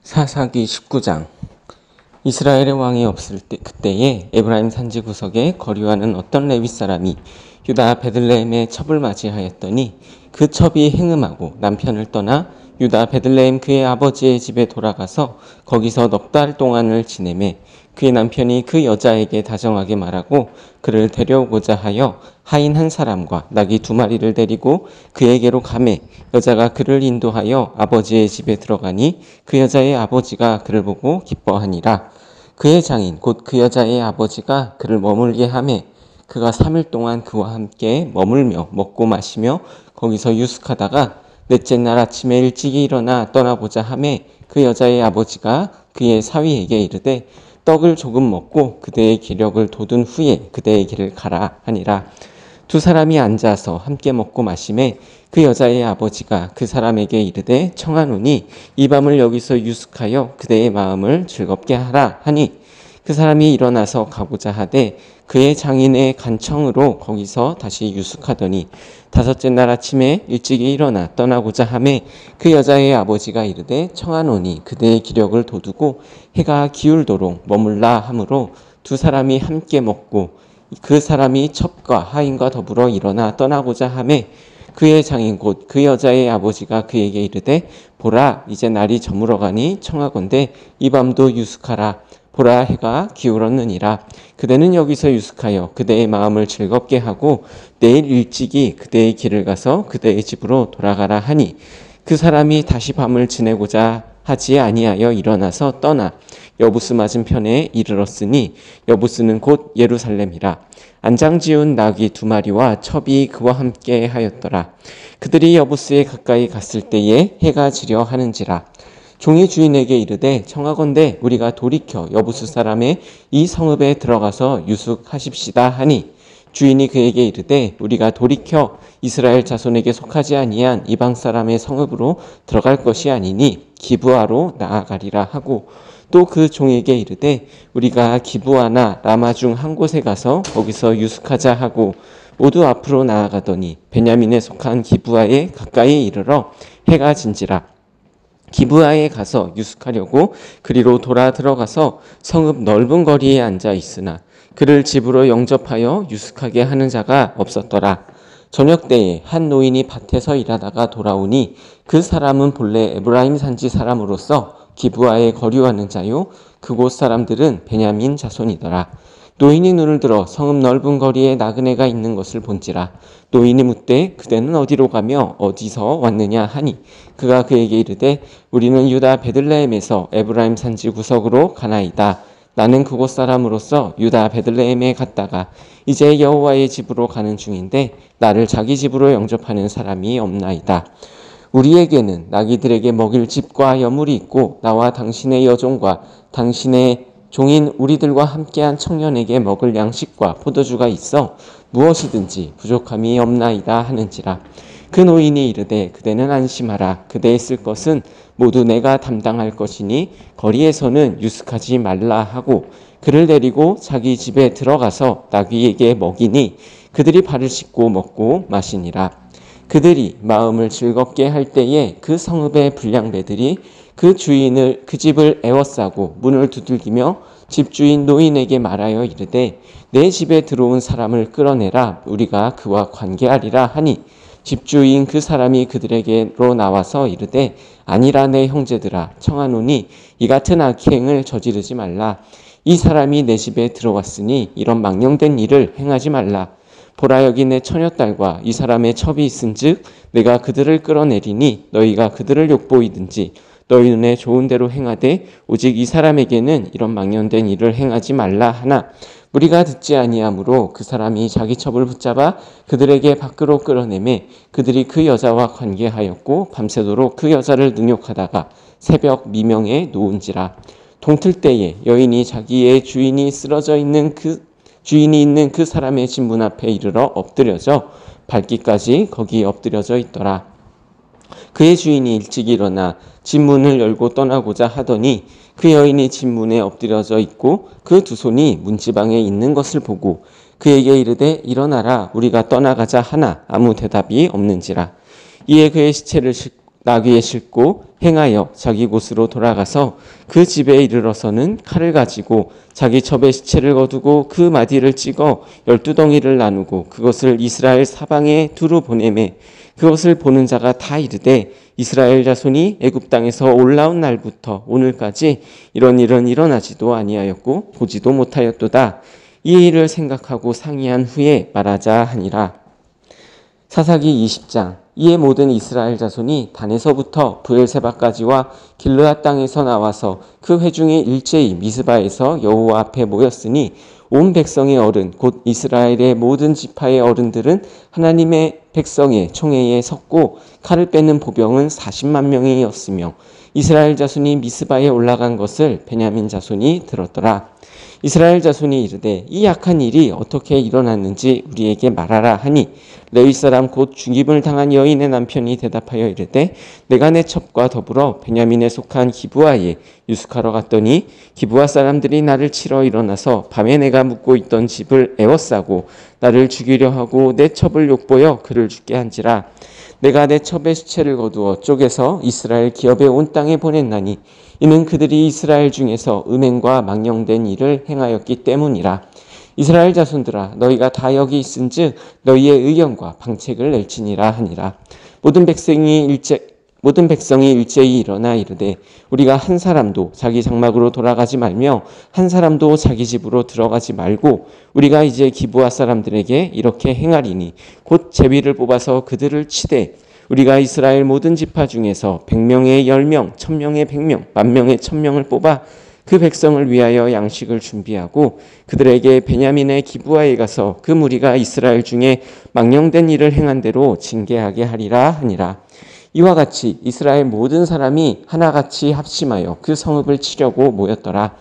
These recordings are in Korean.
사사기 19장. 이스라엘의 왕이 없을 때 그때에 에브라임 산지 구석에 거류하는 어떤 레위 사람이 유다 베들레헴에 첩을 맞이하였더니 그 첩이 행음하고 남편을 떠나 유다 베들레헴 그의 아버지의 집에 돌아가서 거기서 넉 달 동안을 지내매 그의 남편이 그 여자에게 다정하게 말하고 그를 데려오고자 하여 하인 한 사람과 나귀 2마리를 데리고 그에게로 가매 여자가 그를 인도하여 아버지의 집에 들어가니 그 여자의 아버지가 그를 보고 기뻐하니라. 그의 장인 곧 그 여자의 아버지가 그를 머물게 하매 그가 3일 동안 그와 함께 머물며 먹고 마시며 거기서 유숙하다가 넷째 날 아침에 일찍이 일어나 떠나고자 하매 그 여자의 아버지가 그의 사위에게 이르되 떡을 조금 먹고 그대의 기력을 돋운 후에 그대의 길을 가라 하니라. 두 사람이 앉아서 함께 먹고 마시매 그 여자의 아버지가 그 사람에게 이르되 청하노니 이 밤을 여기서 유숙하여 그대의 마음을 즐겁게 하라 하니 그 사람이 일어나서 가고자 하되 그의 장인의 간청으로 거기서 다시 유숙하더니 5째 날 아침에 일찍이 일어나 떠나고자 하매 그 여자의 아버지가 이르되 청하노니 그대의 기력을 돋우고 해가 기울도록 머물라 하므로 두 사람이 함께 먹고 그 사람이 첩과 하인과 더불어 일어나 떠나고자 하매 그의 장인 곧 그 여자의 아버지가 그에게 이르되 보라 이제 날이 저물어가니 청하건대 이 밤도 유숙하라. 보라 해가 기울었느니라. 그대는 여기서 유숙하여 그대의 마음을 즐겁게 하고 내일 일찍이 그대의 길을 가서 그대의 집으로 돌아가라 하니 그 사람이 다시 밤을 지내고자 하지 아니하여 일어나서 떠나 여부스 맞은편에 이르렀으니 여부스는 곧 예루살렘이라. 안장 지운 나귀 2마리와 첩이 그와 함께 하였더라. 그들이 여부스에 가까이 갔을 때에 해가 지려 하는지라. 종이 주인에게 이르되 청하건대 우리가 돌이켜 여부스 사람의 이 성읍에 들어가서 유숙하십시다 하니 주인이 그에게 이르되 우리가 돌이켜 이스라엘 자손에게 속하지 아니한 이방 사람의 성읍으로 들어갈 것이 아니니 기브아로 나아가리라 하고 또 그 종에게 이르되 우리가 기브아나 라마 중 한 곳에 가서 거기서 유숙하자 하고 모두 앞으로 나아가더니 베냐민에 속한 기브아에 가까이 이르러 해가 진지라. 기브아에 가서 유숙하려고 그리로 돌아 들어가서 성읍 넓은 거리에 앉아 있으나 그를 집으로 영접하여 유숙하게 하는 자가 없었더라. 저녁 때에 한 노인이 밭에서 일하다가 돌아오니 그 사람은 본래 에브라임 산지 사람으로서 기브아에 거류하는 자요 그곳 사람들은 베냐민 자손이더라. 노인이 눈을 들어 성읍 넓은 거리에 나그네가 있는 것을 본지라. 노인이 묻되 그대는 어디로 가며 어디서 왔느냐 하니 그가 그에게 이르되 우리는 유다 베들레헴에서 에브라임 산지 구석으로 가나이다. 나는 그곳 사람으로서 유다 베들레헴에 갔다가 이제 여호와의 집으로 가는 중인데 나를 자기 집으로 영접하는 사람이 없나이다. 우리에게는 나귀들에게 먹일 집과 여물이 있고 나와 당신의 여종과 당신의 종인 우리들과 함께한 청년에게 먹을 양식과 포도주가 있어 무엇이든지 부족함이 없나이다 하는지라. 그 노인이 이르되 그대는 안심하라. 그대의 쓸 것은 모두 내가 담당할 것이니 거리에서는 유숙하지 말라 하고 그를 데리고 자기 집에 들어가서 나귀에게 먹이니 그들이 발을 씻고 먹고 마시니라. 그들이 마음을 즐겁게 할 때에 그 성읍의 불량배들이 그 집을 에워싸고 문을 두들기며 집주인 노인에게 말하여 이르되 내 집에 들어온 사람을 끌어내라. 우리가 그와 관계하리라 하니 집주인 그 사람이 그들에게로 나와서 이르되 아니라 내 형제들아 청하노니 이 같은 악행을 저지르지 말라. 이 사람이 내 집에 들어왔으니 이런 망령된 일을 행하지 말라. 보라 여기 내 처녀딸과 이 사람의 첩이 있은즉 내가 그들을 끌어내리니 너희가 그들을 욕보이든지 너희 눈에 좋은 대로 행하되 오직 이 사람에게는 이런 망령된 일을 행하지 말라 하나 우리가 듣지 아니하므로 그 사람이 자기 첩을 붙잡아 그들에게 밖으로 끌어내매 그들이 그 여자와 관계하였고 밤새도록 그 여자를 능욕하다가 새벽 미명에 놓은지라. 동틀 때에 여인이 자기의 주인이 있는 그 사람의 집 문 앞에 이르러 엎드려져 밟기까지 거기 엎드려져 있더라. 그의 주인이 일찍 일어나 집 문을 열고 떠나고자 하더니 그 여인이 집 문에 엎드려져 있고 그 두 손이 문지방에 있는 것을 보고 그에게 이르되 일어나라 우리가 떠나가자 하나 아무 대답이 없는지라. 이에 그의 시체를 나귀에 싣고 행하여 자기 곳으로 돌아가서 그 집에 이르러서는 칼을 가지고 자기 첩의 시체를 거두고 그 마디를 찍어 12덩이를 나누고 그것을 이스라엘 사방에 두루 보내매 그것을 보는 자가 다 이르되 이스라엘 자손이 애굽 땅에서 올라온 날부터 오늘까지 이런 일은 일어나지도 아니하였고 보지도 못하였도다. 이 일을 생각하고 상의한 후에 말하자 하니라. 사사기 20장. 이에 모든 이스라엘 자손이 단에서부터 브엘세바까지와 길르앗 땅에서 나와서 그 회중이 일제히 미스바에서 여호와 앞에 모였으니 온 백성의 어른 곧 이스라엘의 모든 지파의 어른들은 하나님의 백성의 총회에 섰고 칼을 빼는 보병은 40만 명이었으며 이스라엘 자손이 미스바에 올라간 것을 베냐민 자손이 들었더라. 이스라엘 자손이 이르되 이 악한 일이 어떻게 일어났는지 우리에게 말하라 하니 레위 사람 곧 죽임을 당한 여인의 남편이 대답하여 이르되 내가 내 첩과 더불어 베냐민에 속한 기브아에 유숙하러 갔더니 기브아 사람들이 나를 치러 일어나서 밤에 내가 묵고 있던 집을 에워싸고 나를 죽이려 하고 내 첩을 욕보여 그를 죽게 한지라. 내가 내 첩의 시체를 거두어 쪼개서 이스라엘 기업의 온 땅에 보냈나니 이는 그들이 이스라엘 중에서 음행과 망령된 일을 행하였기 때문이라. 이스라엘 자손들아 너희가 다 여기 있은즉 너희의 의견과 방책을 낼지니라 하니라. 모든 백성이 일제히 일어나 이르되 우리가 한 사람도 자기 장막으로 돌아가지 말며 한 사람도 자기 집으로 들어가지 말고 우리가 이제 기브아 사람들에게 이렇게 행하리니 곧 제비를 뽑아서 그들을 치되 우리가 이스라엘 모든 지파 중에서 100명의 10명, 1000명의 100명, 10,000명의 1000명을 뽑아 그 백성을 위하여 양식을 준비하고 그들에게 베냐민의 기브아에 가서 그 무리가 이스라엘 중에 망령된 일을 행한 대로 징계하게 하리라 하니라. 이와 같이 이스라엘 모든 사람이 하나같이 합심하여 그 성읍을 치려고 모였더라.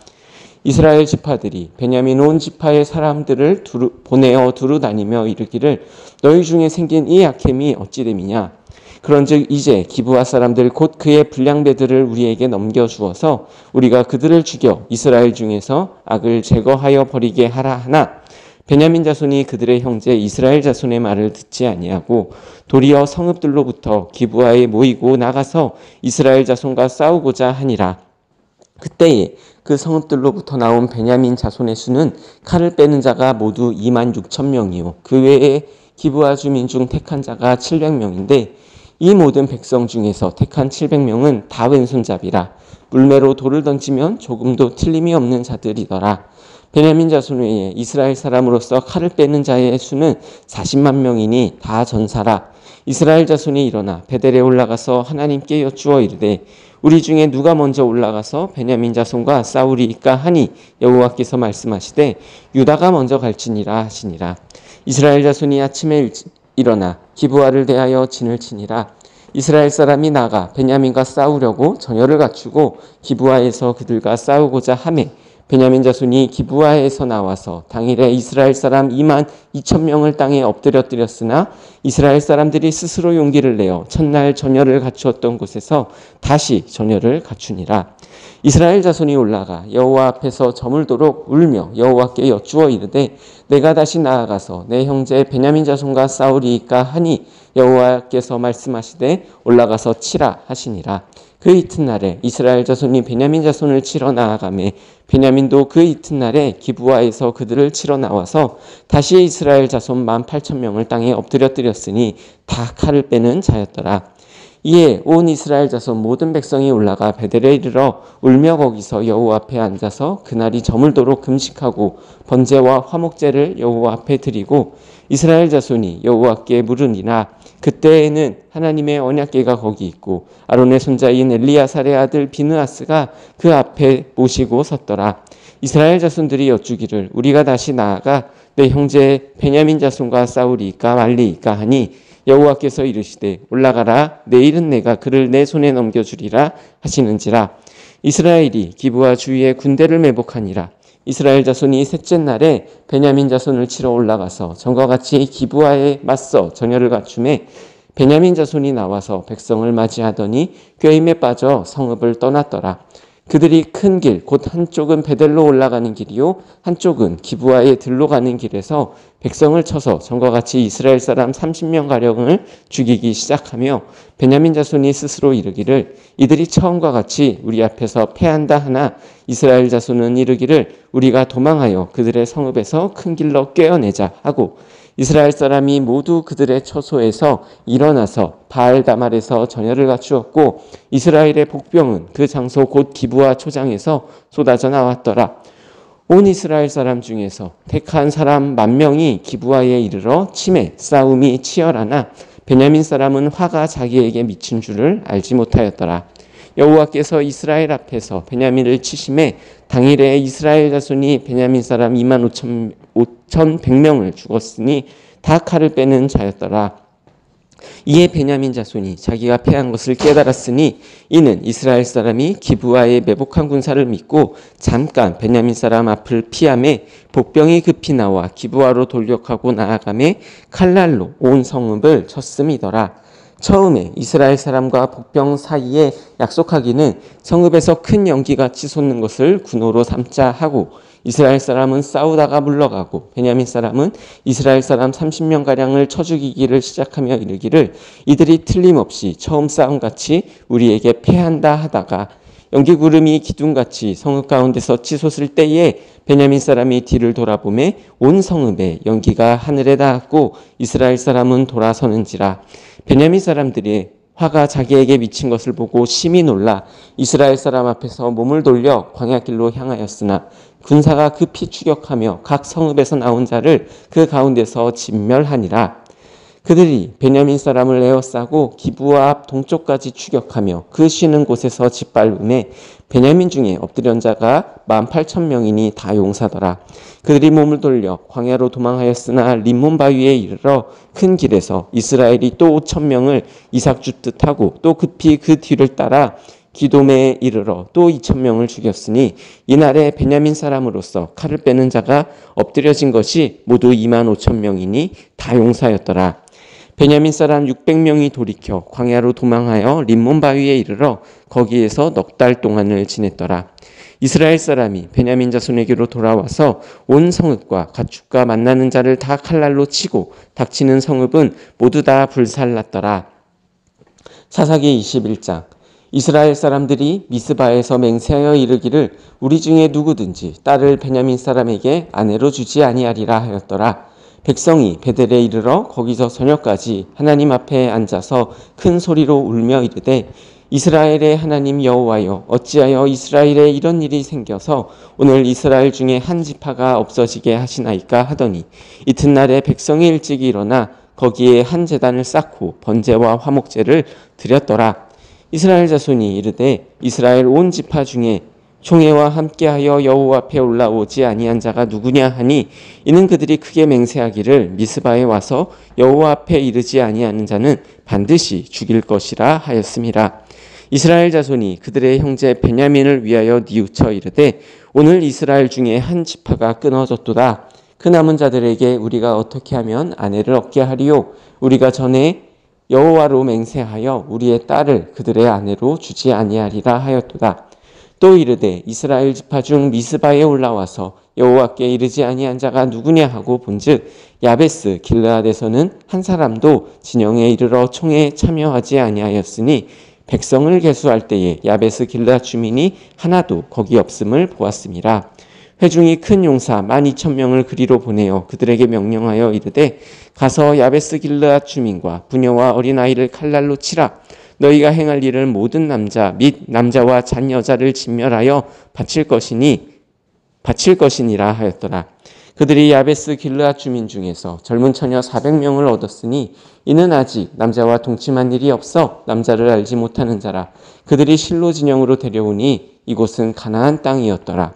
이스라엘 지파들이 베냐민 온 지파의 사람들을 보내어 두루 다니며 이르기를 너희 중에 생긴 이 악행이 어찌 됨이냐. 그런즉 이제 기브아 사람들 곧 그의 불량배들을 우리에게 넘겨주어서 우리가 그들을 죽여 이스라엘 중에서 악을 제거하여 버리게 하라 하나 베냐민 자손이 그들의 형제 이스라엘 자손의 말을 듣지 아니하고 도리어 성읍들로부터 기브아에 모이고 나가서 이스라엘 자손과 싸우고자 하니라. 그때에 그 성읍들로부터 나온 베냐민 자손의 수는 칼을 빼는 자가 모두 26,000명이요 그 외에 기브아 주민 중 택한 자가 700명인데 이 모든 백성 중에서 택한 700명은 다 왼손잡이라 물매로 돌을 던지면 조금도 틀림이 없는 자들이더라. 베냐민 자손 외에 이스라엘 사람으로서 칼을 빼는 자의 수는 40만 명이니 다 전사라. 이스라엘 자손이 일어나 베델에 올라가서 하나님께 여쭈어 이르되 우리 중에 누가 먼저 올라가서 베냐민 자손과 싸우리이까 하니 여호와께서 말씀하시되 유다가 먼저 갈지니라 하시니라. 이스라엘 자손이 아침에 일어나 기브아를 대하여 진을 치니라. 이스라엘 사람이 나가 베냐민과 싸우려고 전열을 갖추고 기브아에서 그들과 싸우고자 하매 베냐민 자손이 기브아에서 나와서 당일에 이스라엘 사람 22,000명을 땅에 엎드려뜨렸으나 이스라엘 사람들이 스스로 용기를 내어 첫날 전열을 갖추었던 곳에서 다시 전열을 갖추니라. 이스라엘 자손이 올라가 여호와 앞에서 저물도록 울며 여호와께 여쭈어 이르되 내가 다시 나아가서 내 형제 베냐민 자손과 싸우리이까 하니 여호와께서 말씀하시되 올라가서 치라 하시니라. 그 이튿날에 이스라엘 자손이 베냐민 자손을 치러 나아가매 베냐민도 그 이튿날에 기브아에서 그들을 치러 나와서 다시 이스라엘 자손 18,000명을 땅에 엎드려뜨렸으니 다 칼을 빼는 자였더라. 이에 온 이스라엘 자손 모든 백성이 올라가 베델에 이르러 울며 거기서 여호와 앞에 앉아서 그날이 저물도록 금식하고 번제와 화목제를 여호와 앞에 드리고 이스라엘 자손이 여호와께 물으니라. 그때에는 하나님의 언약궤가 거기 있고 아론의 손자인 엘리야살의 아들 비느하스가 그 앞에 모시고 섰더라. 이스라엘 자손들이 여쭈기를 우리가 다시 나아가 내 형제 베냐민 자손과 싸우리이까 말리이까 하니 여호와께서 이르시되 올라가라. 내일은 내가 그를 내 손에 넘겨주리라 하시는지라. 이스라엘이 기브아 주위에 군대를 매복하니라. 이스라엘 자손이 셋째 날에 베냐민 자손을 치러 올라가서 전과 같이 기브아에 맞서 전열을 갖추매 베냐민 자손이 나와서 백성을 맞이하더니 꾀임에 빠져 성읍을 떠났더라. 그들이 큰 길, 곧 한쪽은 베델로 올라가는 길이요 한쪽은 기브아의 들로 가는 길에서 백성을 쳐서 전과 같이 이스라엘 사람 30명가량을 죽이기 시작하며 베냐민 자손이 스스로 이르기를 이들이 처음과 같이 우리 앞에서 패한다 하나 이스라엘 자손은 이르기를 우리가 도망하여 그들의 성읍에서 큰 길로 꿰어내자 하고 이스라엘 사람이 모두 그들의 처소에서 일어나서 바알다말에서 전열을 갖추었고 이스라엘의 복병은 그 장소 곧 기브아 초장에서 쏟아져 나왔더라. 온 이스라엘 사람 중에서 택한 사람 10,000명이 기브아에 이르러 치매 싸움이 치열하나 베냐민 사람은 화가 자기에게 미친 줄을 알지 못하였더라. 여호와께서 이스라엘 앞에서 베냐민을 치심에 당일에 이스라엘 자손이 베냐민 사람 25,100명을 죽었으니 다 칼을 빼는 자였더라. 이에 베냐민 자손이 자기가 패한 것을 깨달았으니 이는 이스라엘 사람이 기브아의 매복한 군사를 믿고 잠깐 베냐민 사람 앞을 피하매 복병이 급히 나와 기브아로 돌격하고 나아가매 칼날로 온 성읍을 쳤음이더라. 처음에 이스라엘 사람과 복병 사이에 약속하기는 성읍에서 큰 연기가 치솟는 것을 군호로 삼자 하고 이스라엘 사람은 싸우다가 물러가고 베냐민 사람은 이스라엘 사람 30명가량을 쳐 죽이기를 시작하며 이르기를 이들이 틀림없이 처음 싸움같이 우리에게 패한다 하다가 연기구름이 기둥같이 성읍 가운데서 치솟을 때에 베냐민 사람이 뒤를 돌아보매 온 성읍에 연기가 하늘에 닿았고 이스라엘 사람은 돌아서는지라. 베냐민 사람들이 화가 자기에게 미친 것을 보고 심히 놀라 이스라엘 사람 앞에서 몸을 돌려 광야길로 향하였으나 군사가 급히 추격하며 각 성읍에서 나온 자를 그 가운데서 진멸하니라. 그들이 베냐민 사람을 에워싸고 기브아 앞 동쪽까지 추격하며 그 쉬는 곳에서 짓밟음에 베냐민 중에 엎드린 자가 18,000명이니 다 용사더라. 그들이 몸을 돌려 광야로 도망하였으나 림몬 바위에 이르러 큰 길에서 이스라엘이 또 5,000명을 이삭 줍듯 하고 또 급히 그 뒤를 따라 기돔에 이르러 또 2,000명을 죽였으니 이날에 베냐민 사람으로서 칼을 빼는 자가 엎드려진 것이 모두 25,000명이니 다 용사였더라. 베냐민 사람 600명이 돌이켜 광야로 도망하여 림몬 바위에 이르러 거기에서 넉 달 동안을 지냈더라. 이스라엘 사람이 베냐민 자손에게로 돌아와서 온 성읍과 가축과 만나는 자를 다 칼날로 치고 닥치는 성읍은 모두 다 불살랐더라. 사사기 21장. 이스라엘 사람들이 미스바에서 맹세하여 이르기를 우리 중에 누구든지 딸을 베냐민 사람에게 아내로 주지 아니하리라 하였더라. 백성이 베델에 이르러 거기서 저녁까지 하나님 앞에 앉아서 큰 소리로 울며 이르되 이스라엘의 하나님 여호와여 어찌하여 이스라엘에 이런 일이 생겨서 오늘 이스라엘 중에 한 지파가 없어지게 하시나이까 하더니 이튿날에 백성이 일찍 일어나 거기에 한 제단을 쌓고 번제와 화목제를 드렸더라. 이스라엘 자손이 이르되 이스라엘 온 지파 중에 총회와 함께하여 여호와 앞에 올라오지 아니한 자가 누구냐 하니 이는 그들이 크게 맹세하기를 미스바에 와서 여호와 앞에 이르지 아니하는 자는 반드시 죽일 것이라 하였음이라. 이스라엘 자손이 그들의 형제 베냐민을 위하여 뉘우쳐 이르되 오늘 이스라엘 중에 한 지파가 끊어졌도다. 그 남은 자들에게 우리가 어떻게 하면 아내를 얻게 하리요? 우리가 전에 여호와로 맹세하여 우리의 딸을 그들의 아내로 주지 아니하리라 하였도다. 또 이르되 이스라엘 지파 중 미스바에 올라와서 여호와께 이르지 아니한 자가 누구냐 하고 본즉 야베스 길르앗에서는 한 사람도 진영에 이르러 총회에 참여하지 아니하였으니 백성을 계수할 때에 야베스 길르앗 주민이 하나도 거기 없음을 보았음이라. 회중이 큰 용사 12,000명을 그리로 보내어 그들에게 명령하여 이르되 가서 야베스 길르앗 주민과 부녀와 어린아이를 칼날로 치라. 너희가 행할 일을 모든 남자 및 남자와 잔 여자를 진멸하여 바칠 것이니라 하였더라. 그들이 야베스 길르앗 주민 중에서 젊은 처녀 400명을 얻었으니 이는 아직 남자와 동침한 일이 없어 남자를 알지 못하는 자라. 그들이 실로 진영으로 데려오니 이곳은 가나안 땅이었더라.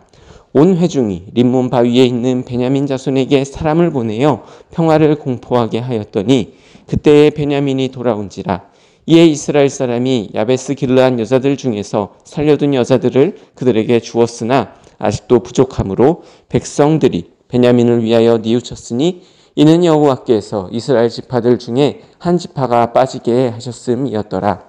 온 회중이 림몬 바위에 있는 베냐민 자손에게 사람을 보내어 평화를 공포하게 하였더니 그때에 베냐민이 돌아온지라. 이에 이스라엘 사람이 야베스 길르앗 여자들 중에서 살려둔 여자들을 그들에게 주었으나 아직도 부족하므로 백성들이 베냐민을 위하여 뉘우쳤으니 이는 여호와께서 이스라엘 지파들 중에 한 지파가 빠지게 하셨음이었더라.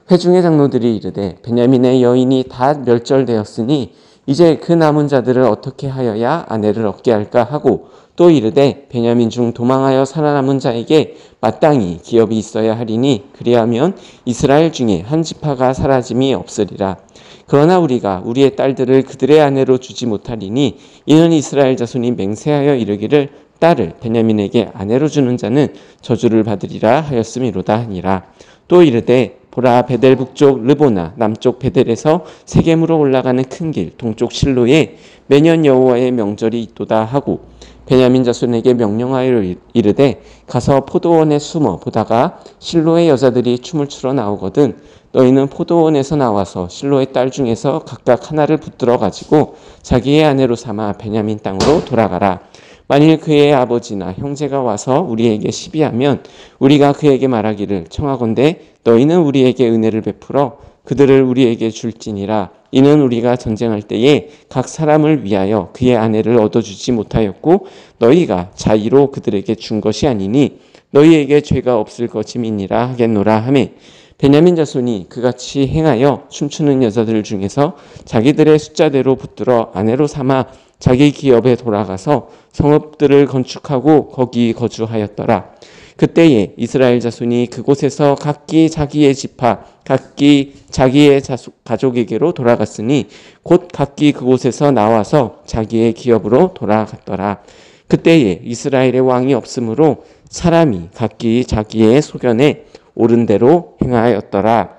회중의 장로들이 이르되 베냐민의 여인이 다 멸절되었으니 이제 그 남은 자들을 어떻게 하여야 아내를 얻게 할까 하고 또 이르되 베냐민 중 도망하여 살아남은 자에게 마땅히 기업이 있어야 하리니 그리하면 이스라엘 중에 한 지파가 사라짐이 없으리라. 그러나 우리가 우리의 딸들을 그들의 아내로 주지 못하리니 이는 이스라엘 자손이 맹세하여 이르기를 딸을 베냐민에게 아내로 주는 자는 저주를 받으리라 하였음이로다 하니라. 또 이르되 보라 베델 북쪽 르보나 남쪽 베델에서 세겜으로 올라가는 큰 길 동쪽 실로에 매년 여호와의 명절이 있도다 하고 베냐민 자손에게 명령하여 이르되 가서 포도원에 숨어 보다가 실로의 여자들이 춤을 추러 나오거든 너희는 포도원에서 나와서 실로의 딸 중에서 각각 하나를 붙들어 가지고 자기의 아내로 삼아 베냐민 땅으로 돌아가라. 만일 그의 아버지나 형제가 와서 우리에게 시비하면 우리가 그에게 말하기를 청하건대 너희는 우리에게 은혜를 베풀어 그들을 우리에게 줄지니라. 이는 우리가 전쟁할 때에 각 사람을 위하여 그의 아내를 얻어주지 못하였고 너희가 자의로 그들에게 준 것이 아니니 너희에게 죄가 없을 것임이니라 하겠노라 하매 베냐민 자손이 그같이 행하여 춤추는 여자들 중에서 자기들의 숫자대로 붙들어 아내로 삼아 자기 기업에 돌아가서 성읍들을 건축하고 거기 거주하였더라. 그때에 이스라엘 자손이 그곳에서 각기 자기의 지파 각기 자기의 가족에게로 돌아갔으니 곧 각기 그곳에서 나와서 자기의 기업으로 돌아갔더라. 그때에 이스라엘의 왕이 없으므로 사람이 각기 자기의 소견에 옳은 대로 행하였더라.